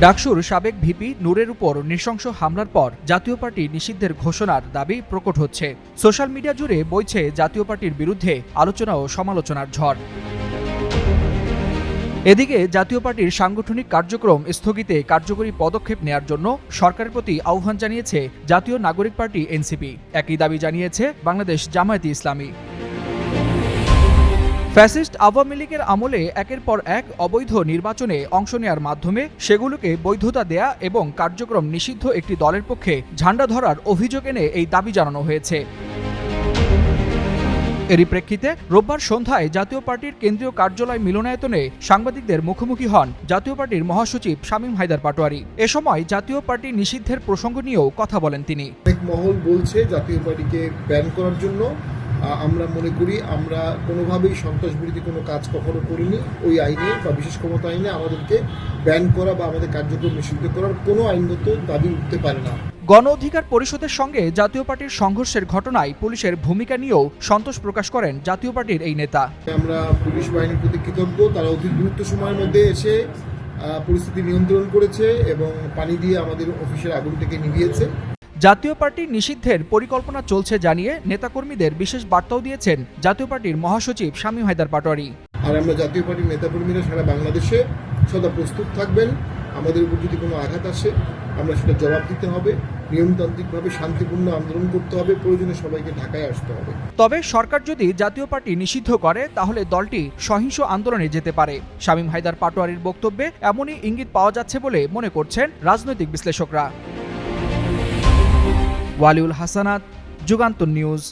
ডাকসুর সাবেক ভিপি নূরের উপর নৃশংস হামলার পর জাতীয় পার্টি নিষিদ্ধের ঘোষণার দাবি প্রকট হচ্ছে। সোশ্যাল মিডিয়া জুড়ে বইছে জাতীয় পার্টির বিরুদ্ধে আলোচনা ও সমালোচনার ঝড়। এদিকে জাতীয় পার্টির সাংগঠনিক কার্যক্রম স্থগিতে কার্যকরী পদক্ষেপ নেয়ার জন্য সরকারের প্রতি আহ্বান জানিয়েছে জাতীয় নাগরিক পার্টি এনসিপি। একই দাবি জানিয়েছে বাংলাদেশ জামায়াতে ইসলামী। ফ্যাসিস্ট আওয়ামী লীগের আমলে একের পর এক অবৈধ নির্বাচনে অংশ নেয়ার মাধ্যমে সেগুলোকে বৈধতা দেয়া এবং কার্যক্রম নিষিদ্ধ একটি দলের পক্ষে ঝান্ডা ধরার অভিযোগ এনে এই দাবি জানানো হয়েছে। এরই প্রেক্ষিতে রোববার সন্ধ্যায় জাতীয় পার্টির কেন্দ্রীয় কার্যালয় মিলনায়তনে সাংবাদিকদের মুখোমুখি হন জাতীয় পার্টির মহাসচিব শামীম হায়দার পাটোয়ারী। এ সময় জাতীয় পার্টি নিষিদ্ধের প্রসঙ্গ নিয়েও কথা বলেন তিনি। অনেক মহল বলছে জাতীয় পার্টিকে ব্যান করার জন্য। আমরা মনে করি আমরা কোনোভাবেই সন্ত্রাসবিরোধী কোনো কাজ কখনো করিনি। ওই আইনে বা বিশেষ ক্ষমতা আইনে আমাদেরকে ব্যান করা বা আমাদের কার্যক্রম নিষিদ্ধ করার কোনো আইনগত দাবি উঠতে পারে না। গণ অধিকার পরিষদের সঙ্গে জাতীয় পার্টির সংঘর্ষের ঘটনায় পুলিশের ভূমিকা নিয়েও সন্তোষ প্রকাশ করেন জাতীয় পার্টির এই নেতা। আমরা পুলিশ বাহিনীর প্রতি কৃতজ্ঞ। তারা অতি দ্রুত সময়ের মধ্যে এসে পরিস্থিতি নিয়ন্ত্রণ করেছে এবং পানি দিয়ে আমাদের অফিসের আগুনটাকে নিভিয়েছে। জাতীয় পার্টি নিষিদ্ধের পরিকল্পনা চলছে জানিয়ে নেতাকর্মীদের বিশেষ বার্তাও দিয়েছেন জাতীয় পার্টির মহাসচিব শামীম হায়দার পাটোয়ারী। আর আমরা জাতীয় পার্টির নেতাকর্মীরা সারা বাংলাদেশে সদা প্রস্তুত থাকবেন। আমাদের উপর যদি কোনো আঘাত আসে আমরা সেটা জবাব দিতে হবে। নিয়মতান্ত্রিকভাবে শান্তিপূর্ণ আন্দোলন করতে হবে। প্রয়োজনে সবাইকে ঢাকায় আসতে হবে। তবে সরকার যদি জাতীয় পার্টি নিষিদ্ধ করে তাহলে দলটি সহিংস আন্দোলনে যেতে পারে। শামীম হায়দার পাটোয়ারীর বক্তব্যে এমনই ইঙ্গিত পাওয়া যাচ্ছে বলে মনে করছেন রাজনৈতিক বিশ্লেষকরা। ওয়ালিউল হাসানাত, যুগান্তর নিউজ।